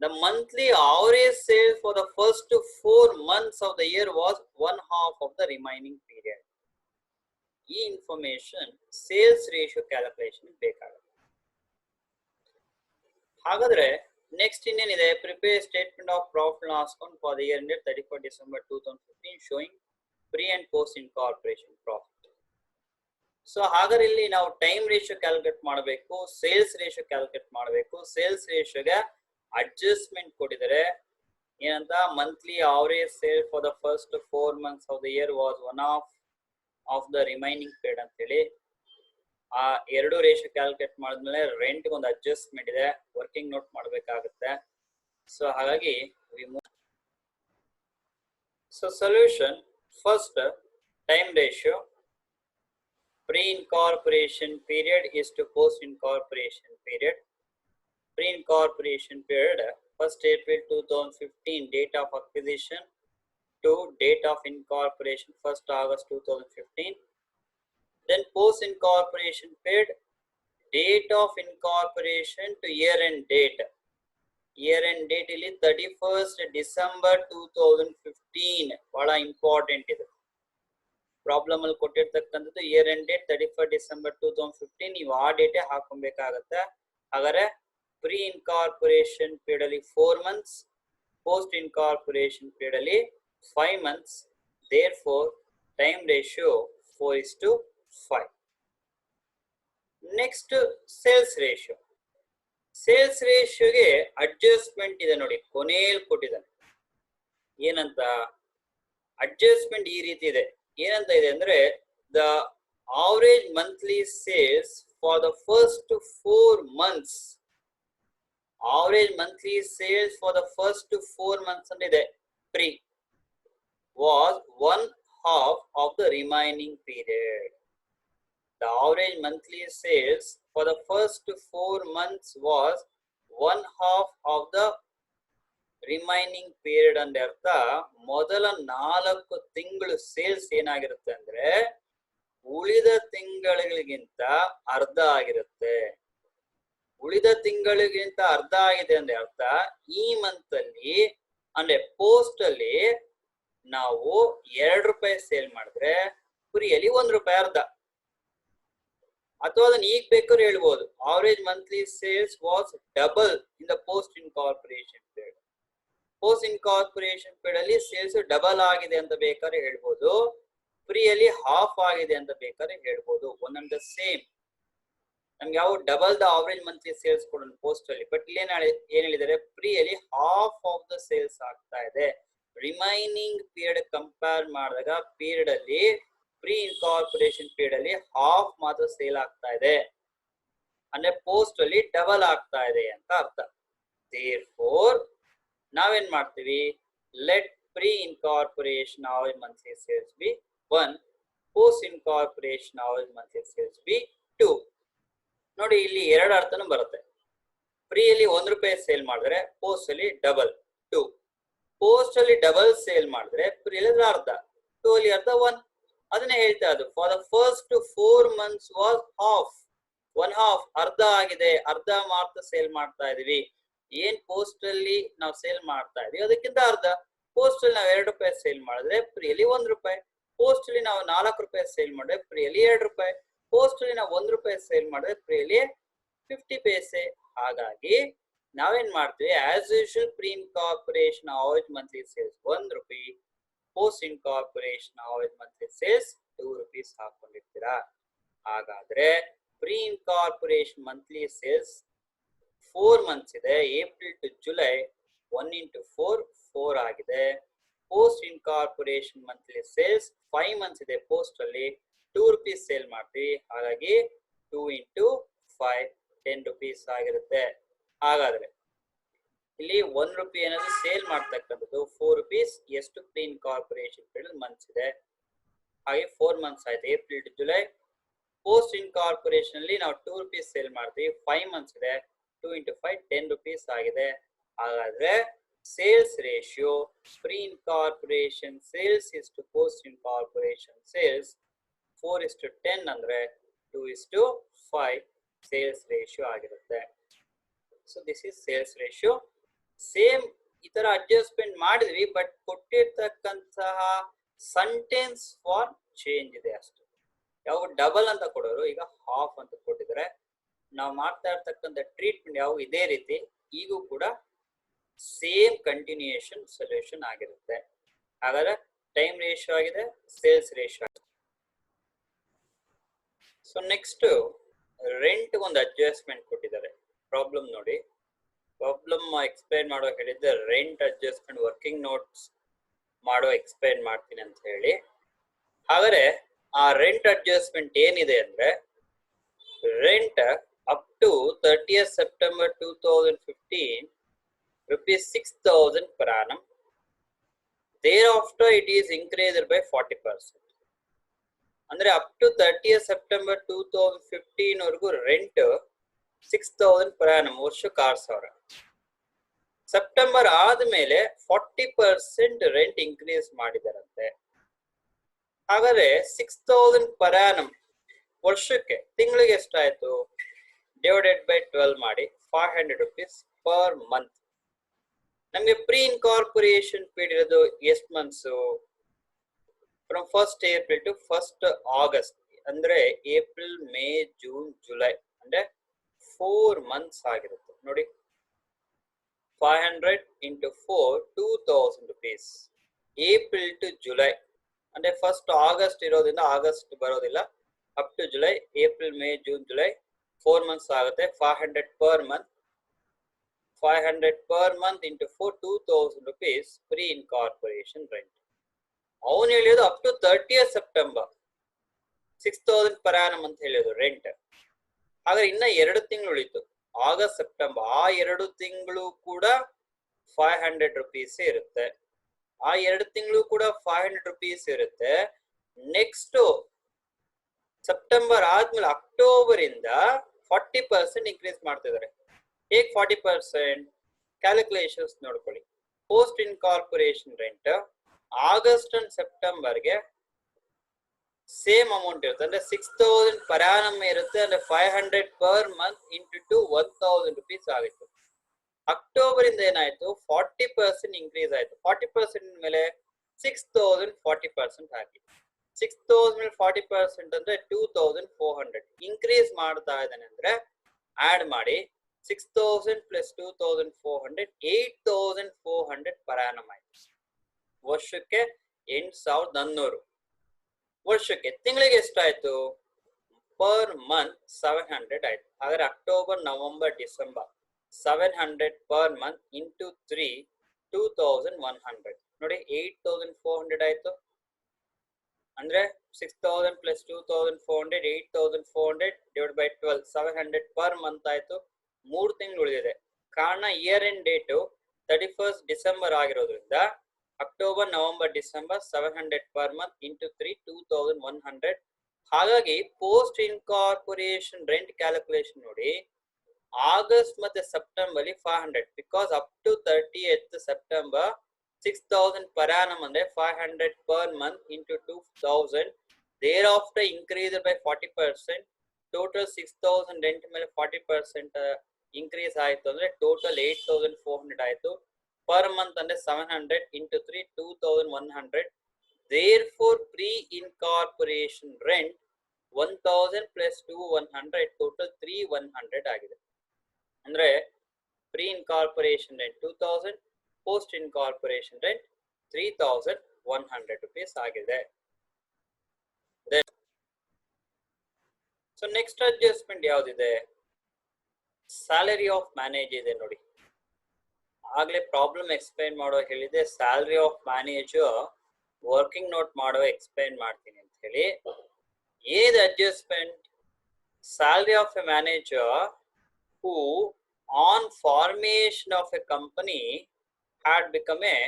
The monthly average sales for the first 4 months of the year was one half of the remaining period. ಈ information sales ratio calculation ಬೇಕಾಗುತ್ತೆ. ಹಾಗಾದ್ರೆ next ಇನ್ನೇನಿದೆ, prepare statement of profit loss account for the year ended 31 December 2015 showing pre and post incorporation profit. So ಹಾಗಾದ್ರೆ ಇಲ್ಲಿ ನಾವು time ratio calculate ಮಾಡಬೇಕು, sales ratio calculate ಮಾಡಬೇಕು. Sales ರೇಷಿಯೋಗೆ ಅಡ್ಜಸ್ಟ್ಮೆಂಟ್ ಕೊಟ್ಟಿದ್ದಾರೆ. ಏನಂತ, monthly average sale for the first 4 months of the year was one of the remaining period ಅಂತ ಹೇಳಿ. ಆ ಎರಡು ರೇಷಿಯೋ ಕ್ಯಾಲ್ಕುಲೇಟ್ ಮಾಡಿದ್ಮೇಲೆ ರೆಂಟ್ ಒಂದು ಅಡ್ಜಸ್ಟ್ಮೆಂಟ್ ಇದೆ, ವರ್ಕಿಂಗ್ ನೋಟ್ ಮಾಡಬೇಕಾಗುತ್ತೆ. ಸೊ ಹಾಗಾಗಿ solution, first time ratio pre-incorporation period is to post-incorporation period. Pre-incorporation period, 1st April 2015 date of acquisition to date of incorporation 1st August 2015. Then post-incorporation period, date of incorporation to year-end date. Year-end date ಇಲ್ಲಿ 31st December 2015 ಬಹಳ important ಇದು. Problem ಅಲ್ಲಿ ಕೊಟ್ಟಿರ್ತಕ್ಕಂಥದ್ದು year end date 31st December 2015. ನೀವು ಆ ಡೇಟೇ ಹಾಕೊಬೇಕಾಗತ್ತೆ. ಹಾಗಾದ್ರೆ pre incorporation period ಅಲ್ಲಿ 4 months, post incorporation period ಅಲ್ಲಿ 5 months. Therefore time ratio 4:5. Next sales ratio. Sales ರೇಷಿಯೋಗೆ ಅಡ್ಜಸ್ಟ್ಮೆಂಟ್ ಇದೆ ನೋಡಿ, ಕೊನೆಯಲ್ಲಿ ಕೊಟ್ಟಿದ್ದಾನೆ. ಏನಂತ ಅಡ್ಜಸ್ಟ್ಮೆಂಟ್ ಈ ರೀತಿ ಇದೆ. ಏನಂತ ಇದೆ ಅಂದ್ರೆ, the average monthly sales for the first 4 months, average monthly sales for the first 4 months ಅಂತ ಇದೆ, pre was one half of the remaining period. The average monthly sales for the first 4 months was one half of the remaining period. ಅಂದ್ರೆ ಅರ್ಥ, ಮೊದಲ 4 ತಿಂಗಳು sales ಏನಾಗಿರುತ್ತೆ ಅಂದ್ರೆ ಉಳಿದ ತಿಂಗಳಿಗಿಂತ ಅರ್ಧ ಆಗಿರುತ್ತೆ. ಉಳಿದ ತಿಂಗಳಿಗಿಂತ ಅರ್ಧ ಆಗಿದೆ ಅಂದ್ರೆ ಅರ್ಥ, ಈ ಮಂತ್ ಅಲ್ಲಿ ಅಂದ್ರೆ ಪೋಸ್ಟ್ ಅಲ್ಲಿ ನಾವು 2 ರೂಪಾಯಿ ಸೇಲ್ ಮಾಡಿದ್ರೆ ಪ್ರಿಯಲ್ಲಿ 1 ರೂಪಾಯಿ ಅರ್ಧ. ಅಥವಾ ಅದನ್ನ ಈಗ ಬೇಕಾದ್ರೆ ಹೇಳ್ಬೋದು, average monthly sales was double in the post incorporation period. Post incorporation period ಅಲ್ಲಿ ಸೇಲ್ಸ್ ಡಬಲ್ ಆಗಿದೆ ಅಂತ ಬೇಕಾದ್ರೆ ಹೇಳ್ಬೋದು, ಪ್ರಿಯಲ್ಲಿ ಹಾಫ್ ಆಗಿದೆ ಅಂತ ಬೇಕಾದ್ರೆ ಹೇಳ್ಬೋದು. One and the same. ನಮ್ಗೆ ಯಾವ double the average monthly sales ಕೊಡೋಣ ಪೋಸ್ಟ್ ಅಲ್ಲಿ, ಬಟ್ ಇಲ್ಲಿ ಏನ್ ಹೇಳಿದ್ದಾರೆ, ಪ್ರಿಯಲ್ಲಿ ಹಾಫ್ ಆಫ್ ದ ಸೇಲ್ಸ್ ಆಗ್ತಾ ಇದೆ. ರಿಮೈನಿಂಗ್ ಪೀರಿಯಡ್ ಕಂಪೇರ್ ಮಾಡಿದಾಗ ಪೀರಿಯಡ್ ಅಲ್ಲಿ ಪ್ರೀ ಇನ್ಕಾರ್ಪೊರೇಷನ್ ಪೀರಿಯಡ್ ಅಲ್ಲಿ ಹಾಫ್ ಮಾತ್ರ ಸೇಲ್ ಆಗ್ತಾ ಇದೆ, ಅಂದ್ರೆ ಪೋಸ್ಟ್ ಅಲ್ಲಿ ಡಬಲ್ ಆಗ್ತಾ ಇದೆ ಅಂತ ಅರ್ಥ. ದೇರ್ಫೋರ್ ನಾವೇನ್ ಮಾಡ್ತೀವಿ, let pre incorporation average monthly sales be 1, post incorporation average monthly sales be 2. ನೋಡಿ, ಇಲ್ಲಿ 2 ಅರ್ಥನೂ ಬರುತ್ತೆ. ಪ್ರೀ ಅಲ್ಲಿ 1 ರೂಪಾಯಿ ಸೇಲ್ ಮಾಡಿದ್ರೆ ಪೋಸ್ಟ್ ಅಲ್ಲಿ ಡಬಲ್ 2, ಪೋಸ್ಟ್ ಅಲ್ಲಿ ಡಬಲ್ ಸೇಲ್ ಮಾಡಿದ್ರೆ ಪ್ರಿಯಲ್ಲಿ ಅರ್ಧ, 2 ಅಲ್ಲಿ ಅರ್ಧ 1. ಅದನ್ನೇ ಹೇಳ್ತಾ ಅದು, for the first 4 months was half, one half ಅರ್ಧ ಆಗಿದೆ, ಅರ್ಧ ಮಾತ್ರ ಸೇಲ್ ಮಾಡ್ತಾ ಇದೀವಿ. ಏನ್ ಪೋಸ್ಟ್ ಅಲ್ಲಿ ನಾವು ಸೇಲ್ ಮಾಡ್ತಾ ಇದೀವಿ ಅದಕ್ಕಿಂತ ಅರ್ಧ. ಪೋಸ್ಟ್ ಅಲ್ಲಿ ನಾವು 2 ರೂಪಾಯಿ ಸೇಲ್ ಮಾಡಿದ್ರೆ ಪ್ರಿಯಲ್ಲಿ 1 ರೂಪಾಯಿ, ಪೋಸ್ಟ್ ಅಲ್ಲಿ ನಾವು 4 ರೂಪಾಯಿ ಸೇಲ್ ಮಾಡಿದ್ರೆ ಪ್ರಿಯಲ್ಲಿ 2 ರೂಪಾಯಿ, ಪೋಸ್ಟ್ ಅಲ್ಲಿ ನಾವು 1 ರೂಪಾಯಿ ಸೇಲ್ ಮಾಡಿದ್ರೆ ಪ್ರಿಯಲ್ಲಿ 50 ಪೈಸೆ. ಹಾಗಾಗಿ ನಾವೇನ್ ಮಾಡ್ತೀವಿ, as usual pre incorporation average monthly sales 1 ರೂಪಾಯಿ, post incorporation average monthly sales 2 rupees ಹಾಕೊಂಡಿರ್ತೀರಾ. ಹಾಗಾದ್ರೆ pre incorporation monthly sales 4 months ಇದೆ, ಏಪ್ರಿಲ್ ಟು ಜುಲೈ 1 into 4 4 ಆಗಿದೆ. Post incorporation monthly sales 5 months ಇದೆ, ಪೋಸ್ಟ್ ಅಲ್ಲಿ 2 rupees ಸೇಲ್ ಮಾಡ್ತೀವಿ. ಹಾಗಾಗಿ 2 into 5 10 rupees ಆಗಿರುತ್ತೆ. ಹಾಗಾದ್ರೆ ಇಲ್ಲಿ 1 ರೂಪಾಯಿ ಏನಾದ್ರು ಸೇಲ್ ಮಾಡ್ತಕ್ಕಂಥದ್ದು 4 rupees. ಎಷ್ಟು ಪ್ರೀ ಇನ್ಕಾರ್ಪೊರೇಷನ್ ಪೀರಿಯಡ್ ಮಂತ್ಸ್ ಇದೆ, ಹಾಗೆ 4 months ಆಯ್ತು, April to July. Post incorporation ಅಲ್ಲಿ ನಾವು 2 rupees ಸೇಲ್ ಮಾಡ್ತೀವಿ, 5 months ಇದೆ, 2 into 5 10 rupees ಆಗಿದೆ. ಹಾಗಾದ್ರೆ sales ratio pre incorporation sales is to post incorporation sales 4:10 ಅಂದ್ರೆ 2:5 ಸೇಲ್ಸ್ ರೇಷಿಯೋ ಆಗಿರುತ್ತೆ. So this is sales ratio. Same ಈ ತರ ಅಡ್ಜಸ್ಟ್ಮೆಂಟ್ ಮಾಡಿದ್ವಿ, ಬಟ್ ಕೊಟ್ಟಿರ್ತಕ್ಕಂತಹ ಸೆಂಟೆನ್ಸ್ ಫಾರ್ ಚೇಂಜ್ ಇದೆ ಅಷ್ಟೇ. ಯಾವ ಡಬಲ್ ಅಂತ ಕೊಡೋರು, ಈಗ ಹಾಫ್ ಅಂತ ಕೊಟ್ಟಿದ್ದಾರೆ. ನಾವು ಮಾಡ್ತಾ ಇರ್ತಕ್ಕಂಥ ಟ್ರೀಟ್ಮೆಂಟ್ ಯಾವ ಇದೇ ರೀತಿ ಈಗೂ ಕೂಡ ಸೇಮ್ ಕಂಟಿನ್ಯೂಯೇಷನ್ ಸೊಲ್ಯೂಷನ್ ಆಗಿರುತ್ತೆ. ಹಾಗಾದ್ರೆ ಟೈಮ್ ರೇಷಿಯೋ ಆಗಿದೆ, ಸೇಲ್ಸ್ ರೇಷಿಯೋ ಆಗಿದೆ. ಸೊ ನೆಕ್ಸ್ಟ್ ರೆಂಟ್ ಒಂದು ಅಡ್ಜಸ್ಟ್ಮೆಂಟ್ ಕೊಟ್ಟಿದ್ದಾರೆ. ಪ್ರಾಬ್ಲಮ್ ನೋಡಿ, ಪ್ರಾಬ್ಲಮ್ ಎಕ್ಸ್ಪ್ಲೈನ್ ಮಾಡೋ ಹೇಳಿದ್ದೆ ರೆಂಟ್ ಅಡ್ಜಸ್ಟ್ಮೆಂಟ್ ವರ್ಕಿಂಗ್ ನೋಟ್ಸ್ ಮಾಡೋ ಎಕ್ಸ್ಪ್ಲೈನ್ ಮಾಡ್ತೀನಿ ಅಂತ ಹೇಳಿ. ಹಾಗಾದ್ರೆ ಆ ರೆಂಟ್ ಅಡ್ಜಸ್ಟ್ಮೆಂಟ್ ಏನಿದೆ ಅಂದ್ರೆ, rent up to 30th September 2015 rupees 6,000 per annum. Thereafter it is increased by 40%. ಅಂದ್ರೆ ಅಪ್ ಟು 30th September 2015 ವರೆಗೂ ರೆಂಟ್ 6,000 per annum, ವರ್ಷಕ್ಕೆ 6,000. ಸೆಪ್ಟೆಂಬರ್ ಆದ್ಮೇಲೆ 40% ರೆಂಟ್ ಇನ್ಕ್ರೀಸ್ ಮಾಡಿದಾರಂತೆ. ಹಾಗಾದ್ರೆ 6,000 per annum ವರ್ಷಕ್ಕೆ, ತಿಂಗಳಿಗೆ ಎಷ್ಟಾಯ್ತು? ಡಿವೈಡೆಡ್ ಬೈ 12 ಮಾಡಿ 500 rupees per month. ನಮಗೆ ಪ್ರೀ ಇನ್ಕಾರ್ಪೊರೇಷನ್ ಪೀರಿಯಡ್ ಇರೋದು ಎಷ್ಟು months? From 1st April to 1st August, ಅಂದ್ರೆ ಏಪ್ರಿಲ್, ಮೇ, ಜೂನ್, ಜುಲೈ, ಅಂದ್ರೆ 4 months ಆಗಿರುತ್ತೆ ನೋಡಿ. 500 into 4 2,000 rupees. April to July ಅಂದ್ರೆ 1st August ಇರೋದ್ರಿಂದ ಆಗಸ್ಟ್ ಬರೋದಿಲ್ಲ, up to July, April, May, June, July 4 months ಆಗುತ್ತೆ. 500 per month, 500 per month into 4 2,000 rupees pre incorporation rent. ಅವನು ಹೇಳಿಯೋದು up to 30th September 6,000 per annum ಅಂತ ಹೇಳಿದ್ರು rent. ಹಾಗಾದ್ರೆ ಇನ್ನ 2 ತಿಂಗಳು ಉಳಿತು, ಆಗಸ್ಟ್, ಸೆಪ್ಟೆಂಬರ್. ಆ 2 ತಿಂಗಳು ಕೂಡ 500 rupees ಇರುತ್ತೆ. ಆ 2 ತಿಂಗಳು ಕೂಡ 500 rupees ಇರುತ್ತೆ. ನೆಕ್ಸ್ಟ್ ಸೆಪ್ಟೆಂಬರ್ ಆದ್ಮೇಲೆ ಅಕ್ಟೋಬರ್ ಇಂದ 40% ಇನ್ಕ್ರೀಸ್ ಮಾಡ್ತಿದ್ದಾರೆ. ಹೇಗೆ 40%? ಕ್ಯಾಲ್ಕುಲೇಷನ್ಸ್ ನೋಡ್ಕೊಳ್ಳಿ. Post incorporation rent August and ಸೆಪ್ಟೆಂಬರ್ಗೆ ಸೇಮ್ ಅಮೌಂಟ್ ಇರುತ್ತೆ, ಅಂದ್ರೆ 6,000 per annum ಇರುತ್ತೆ. ಅಂದ್ರೆ 500 per month into 2 1,000 rupees ಆಗಿತ್ತು. ಅಕ್ಟೋಬರ್ ಇಂದ ಏನಾಯ್ತು? 40% ಇನ್ಕ್ರೀಸ್ ಆಯ್ತು. 40% ಮೇಲೆ 6,000 40% ಹಾಕಿ, 6,000 ಮೇಲೆ 40% ಅಂದ್ರೆ 2,400 ಇನ್ಕ್ರೀಸ್ ಮಾಡ್ತಾ ಇದ್ದಾನೆ. ಅಂದ್ರೆ ಆಡ್ ಮಾಡಿ 6,000 plus 2,400 8,400 per annum ಆಯ್ತು. ವರ್ಷಕ್ಕೆ 8,400. ವರ್ಷಕ್ಕೆ. ತಿಂಗಳಿಗೆ ಎಷ್ಟಾಯ್ತು? ಪರ್ ಮಂತ್ 700 ಆಯ್ತು. ಹಾಗಾದ್ರೆ October, November, December 700 per month into 3 2,100 ನೋಡಿ, 8,400 ಆಯ್ತು. ಅಂದ್ರೆ 6,000 plus 2,400 8,400 divided by 12 700 per month ಆಯ್ತು. 3 ತಿಂಗಳು ಉಳಿದಿದೆ. ಕಾರಣ year end date 31st December ಆಗಿರೋದ್ರಿಂದ October, November, December 700 per month into 3 2,100. ಹಾಗಾಗಿ ಪೋಸ್ಟ್ ಇನ್ಕಾರ್ಪೊರೇಷನ್ ರೆಂಟ್ ಕ್ಯಾಲ್ಕುಲೇಷನ್ ನೋಡಿ, ಆಗಸ್ಟ್ ಮತ್ತೆ ಸೆಪ್ಟೆಂಬರ್ ಅಲ್ಲಿ 500, because up to 30th September 6,000 per annum ಅಂದ್ರೆ 500 per month into 2,000. thereafter increased by 40%. Total 6,000 rent ಮೇಲೆ 40% increase ಆಯ್ತು ಅಂದ್ರೆ total 8,400 ಆಯ್ತು. ಪರ್ ಮಂತ್ ಅಂದ್ರೆ 700 into 3 2,100. therefore pre incorporation rent 1,000 plus 2,100 total 3,100 ಆಗಿದೆ. ಅಂದ್ರೆ pre incorporation rent 2,000, post incorporation rent 3,100 rupees ಆಗಿದೆ. So next adjustment ಯಾವ್ದಿದೆ? ಸ್ಯಾಲರಿ ಆಫ್ ಮ್ಯಾನೇಜ್ ಇದೆ ನೋಡಿ. ಆಗ್ಲೇ ಪ್ರಾಬ್ಲಮ್ ಎಕ್ಸ್ಪ್ಲೈನ್ ಮಾಡೋ ಹೇಳಿದೆ, salary of manager working note ಮಾಡೋ ಎಕ್ಸ್ಪ್ಲೈನ್ ಮಾಡ್ತೀನಿ ಅಂತ ಹೇಳಿ. ಏದು adjustment? Salary of a manager who on formation of a company had become a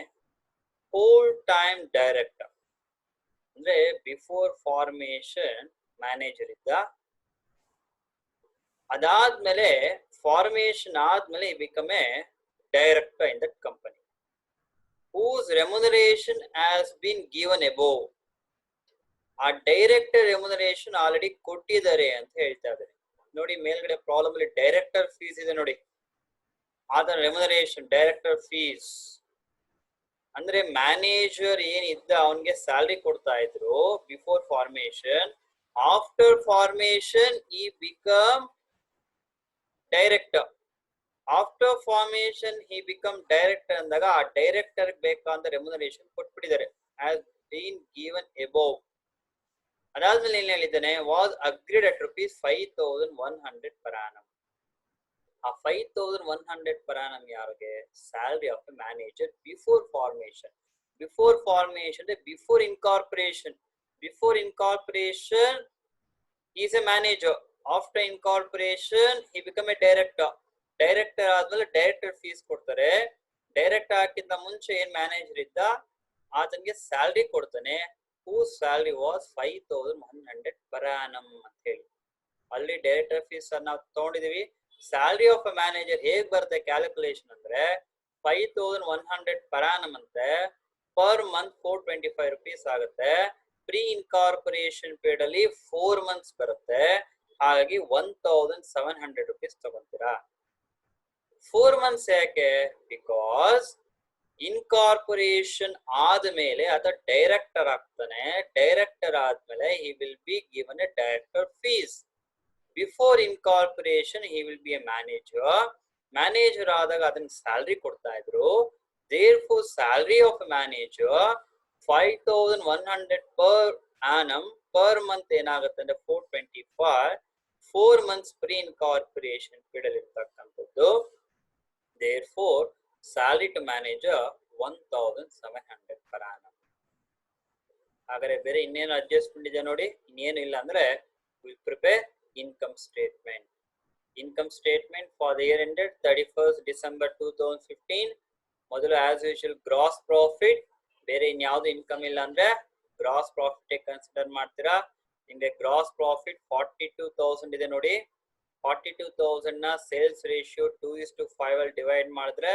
full-time director. ಅಂದ್ರೆ ಬಿಫೋರ್ ಫಾರ್ಮೇಶನ್ ಮ್ಯಾನೇಜರ್ ಇದ್ದ, ಅದಾದ್ಮೇಲೆ ಫಾರ್ಮೇಶನ್ ಆದ್ಮೇಲೆ he become a director in that company whose remuneration has been given above. ಆ director remuneration already ಕೊಟ್ಟಿದ್ದಾರೆ ಅಂತ ಹೇಳ್ತಾ ಇದ್ದಾರೆ ನೋಡಿ. ಮೇಲ್ಗಡೆ ಪ್ರಾಬ್ಲಮ್ ಅಲ್ಲಿ ಡೈರೆಕ್ಟರ್ ಫೀಸ್ ಇದೆ ನೋಡಿ. ಅದರ ರೆಮ್ಯುನರೇಷನ್ ಡೈರೆಕ್ಟರ್ ಫೀಸ್ ಅಂದ್ರೆ ಮ್ಯಾನೇಜರ್ ಏನಿದ್ದ ಅವನ್ಗೆ ಸ್ಯಾಲ್ರಿ ಕೊಡ್ತಾ ಇದ್ರು before formation. After formation he become director. After formation he become director ಅಂದಾಗ ಆ ಡೈರೆಕ್ಟರ್ ಬೇಕಾದ ರೆಮ್ಯುನರೇಷನ್ ಕೊಟ್ಬಿಟ್ಟಿದ್ದಾರೆ ಹ್ಯಾಸ್ ಬೀನ್ ಗಿವನ್ ಅಬೋವ್. ಅದಾದ್ಮೇಲೆ ಏನ್ ಹೇಳಿದ್ದಾನೆ, was agreed at ₹5,100 per annum. ಆ 5,100 per annum ಯಾರಿಗೆ? Salary of a manager before formation. Before formation before incorporation. Before incorporation is a manager. After incorporation he become A director. Director ಆದ್ಮೇಲೆ director fees ಕೊಡ್ತಾರೆ. Director ಹಾಕಿದ್ದ ಮುಂಚೆ ಏನ್ manager ಇದ್ದ ಆತನಿಗೆ salary ಕೊಡ್ತಾನೆ. whose salary was 5,100 per annum ಅಂತ ಹೇಳಿ. ಅಲ್ಲಿ ಡೈರೆಕ್ಟರ್ ಫೀಸ್ ನಾವು ತಗೊಂಡಿದೀವಿ. ಸ್ಯಾಲರಿ ಆಫ್ ಅ ಮ್ಯಾನೇಜರ್ ಹೇಗ್ ಬರುತ್ತೆ ಕ್ಯಾಲ್ಕುಲೇಷನ್ ಅಂದ್ರೆ 5,100 per annum ಅಂತೆ. ಪರ್ ಮಂತ್ ₹425 ಆಗುತ್ತೆ. ಪ್ರೀ ಇನ್ಕಾರ್ಪೊರೇಷನ್ ಪೀರಿಯಡ್ ಅಲ್ಲಿ 4 months ಬರುತ್ತೆ. ಹಾಗಾಗಿ ₹1,700 ತಗೊಂತೀರಾ. 4 months ಯಾಕೆ? ಬಿಕಾಸ್ ಇನ್ಕಾರ್ಪೊರೇಷನ್ ಆದ್ಮೇಲೆ ಆತ ಡೈರೆಕ್ಟರ್ ಆಗ್ತಾನೆ. ಡೈರೆಕ್ಟರ್ ಆದ್ಮೇಲೆ he will be given A director fees. Before incorporation he will be A manager. Manager ಆದಾಗ ಅದನ್ನ ಸ್ಯಾಲ್ರಿ ಕೊಡ್ತಾ ಇದ್ರು. Therefore salary of manager 5,100 per annum. Per month ಏನಾಗುತ್ತೆ ಅಂದ್ರೆ 425. 4 months ಪ್ರೀ ಇನ್ಕಾರ್ಪೊರೇಷನ್ ಪೀರಿಯಡ್ ಇರ್ತಕ್ಕಂಥದ್ದು. Therefore salary to manager 1,700 per annum. ಹಾಗಾದ್ರೆ ಬೇರೆ ಇನ್ನೇನು ಅಡ್ಜಸ್ಟ್ಮೆಂಟ್ ಇದೆ ನೋಡಿ. ಇನ್ನೇನು ಇಲ್ಲ ಅಂದ್ರೆ will prepare income statement. Income statement for the year ended 31st December 2015. ಮೊದಲು ಆಸ್ ಯೂಶುವಲ್ ಗ್ರಾಸ್ ಪ್ರಾಫಿಟ್. ಬೇರೆ ಇನ್ಯಾವುದು ಇನ್ಕಮ್ ಇಲ್ಲ ಅಂದ್ರೆ ಗ್ರಾಸ್ ಪ್ರಾಫಿಟ್ ಕನ್ಸಿಡರ್ ಮಾಡ್ತೀರಾ. ನಿಮ್ಗೆ ಗ್ರಾಸ್ ಪ್ರಾಫಿಟ್ 42,000 ಇದೆ ನೋಡಿ. 42,000 ನ ಸೇಲ್ಸ್ ರೇಷಿಯೋ 2:5 ಅಲ್ಲಿ ಡಿವೈಡ್ ಮಾಡಿದ್ರೆ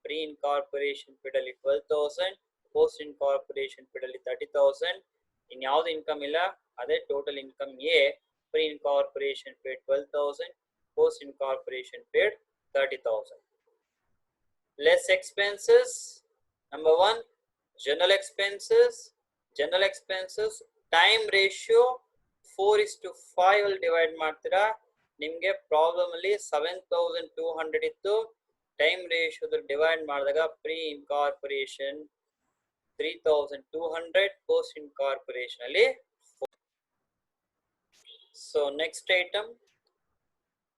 ಪ್ರೀ ಇನ್ಕಾರ್ಪೊರೇಷನ್ ಪೀರಿಯಡ್ ಅಲ್ಲಿ 12,000, ಪೋಸ್ಟ್ ಇನ್ಕಾರ್ಪೊರೇಷನ್ ಪೀರಿಯಡ್ ಅಲ್ಲಿ 30,000. ಇನ್ಯಾವುದು ಇನ್ಕಮ್ ಇಲ್ಲ. ಅದೇ ಟೋಟಲ್ ಇನ್ಕಮ್ ಎ. Pre incorporation period 12,000, post incorporation period 30,000. Less expenses. Number 1 general expenses. General expenses time ratio 4:5 ಅಲ್ಲಿ ಡಿವೈಡ್ ಮಾಡ್ತೀರಾ. ನಿಮ್ಗೆ ಪ್ರಾಬ್ಲಮ್ ಅಲ್ಲಿ 7,200 ಇತ್ತು. ಟೈಮ್ ರೇಷಿಯೋದಲ್ಲಿ ಡಿವೈಡ್ ಮಾಡಿದಾಗ ಪ್ರೀ ಇನ್ಕಾರ್ಪೊರೇಷನ್ 3,200, ಪೋಸ್ಟ್ ಇನ್ಕಾರ್ಪೊರೇಷನ್ ಅಲ್ಲಿ 4. So next item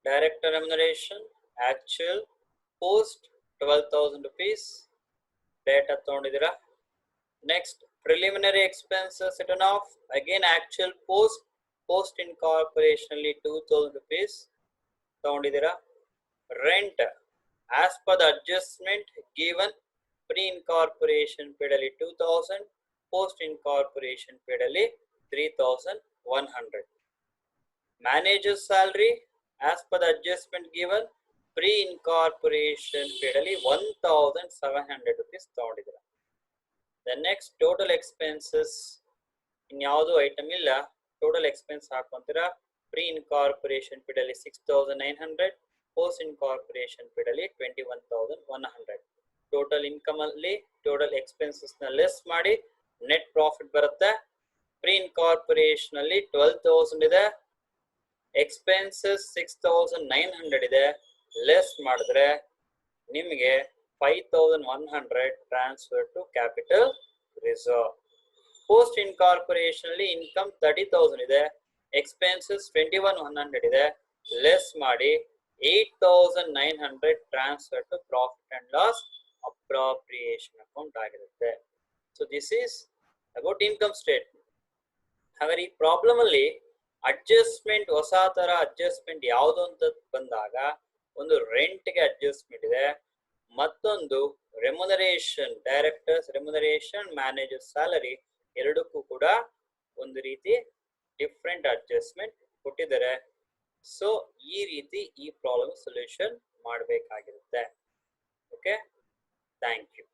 director remuneration actual post ₹12,000 data ತಗೊಂಡಿದ್ದೀರಾ. Next preliminary expenses return of again actual post incorporation ಅಲ್ಲಿ ₹2,000 ತಗೊಂಡಿದ್ದೀರಾ. Rent as per the adjustment given pre incorporation period ಅಲ್ಲಿ 2,000, post incorporation period ಅಲ್ಲಿ 3,100. manager salary as per the adjustment given pre incorporation period ಅಲ್ಲಿ ₹1,700 ತಗೊಂಡಿದ್ದೀರಾ. the next total expenses ಇನ್ಯಾವುದು item ಇಲ್ಲ. Total expense ಹಾಕೊಂತೀರಾ. Pre incorporation period ಅಲ್ಲಿ 6,900, post incorporation period ಅಲ್ಲಿ 21,100. Total income ಅಲ್ಲಿ ಟೋಟಲ್ ಎಕ್ಸ್ಪೆನ್ಸಸ್ ನ ಲೆಸ್ ಮಾಡಿ ನೆಟ್ ಪ್ರಾಫಿಟ್ ಬರುತ್ತೆ. ಪ್ರೀ ಇನ್ಕಾರ್ಪೊರೇಷನ್ ಅಲ್ಲಿ 12,000 ಇದೆ. ಎಕ್ಸ್ಪೆನ್ಸಸ್ 6,900 ಇದೆ. ಲೆಸ್ ಮಾಡಿದ್ರೆ ನಿಮಗೆ 5,100 transfer to capital reserve. Post incorporation ಅಲ್ಲಿ ಇನ್ಕಮ್ 30,000 ಇದೆ. ಎಕ್ಸ್ಪೆನ್ಸಸ್ 21,100 ಇದೆ. ಲೆಸ್ ಮಾಡಿ 8,900 transfer to profit and loss appropriation account ಆಗಿರುತ್ತೆ. So this is about income statement. ಹಾಗಾದ್ರೆ ಈ ಪ್ರಾಬ್ಲಮ್ ಅಲ್ಲಿ ಅಡ್ಜಸ್ಟ್ಮೆಂಟ್ ಹೊಸ ತರ ಅಡ್ಜಸ್ಟ್ಮೆಂಟ್ ಯಾವುದು ಅಂತ ಬಂದಾಗ ಒಂದು ರೆಂಟ್ಗೆ ಅಡ್ಜಸ್ಟ್ಮೆಂಟ್ ಇದೆ. ಮತ್ತೊಂದು remuneration, directors remuneration, manager salary ಎರಡಕ್ಕೂ ಕೂಡ ಒಂದು ರೀತಿ ಡಿಫ್ರೆಂಟ್ ಅಡ್ಜಸ್ಟ್ಮೆಂಟ್ ಕೊಟ್ಟಿದ್ದಾರೆ. ಸೊ ಈ ರೀತಿ ಈ ಪ್ರಾಬ್ಲಮ್ ಸೊಲ್ಯೂಷನ್ ಮಾಡಬೇಕಾಗಿರುತ್ತೆ. Okay, thank you.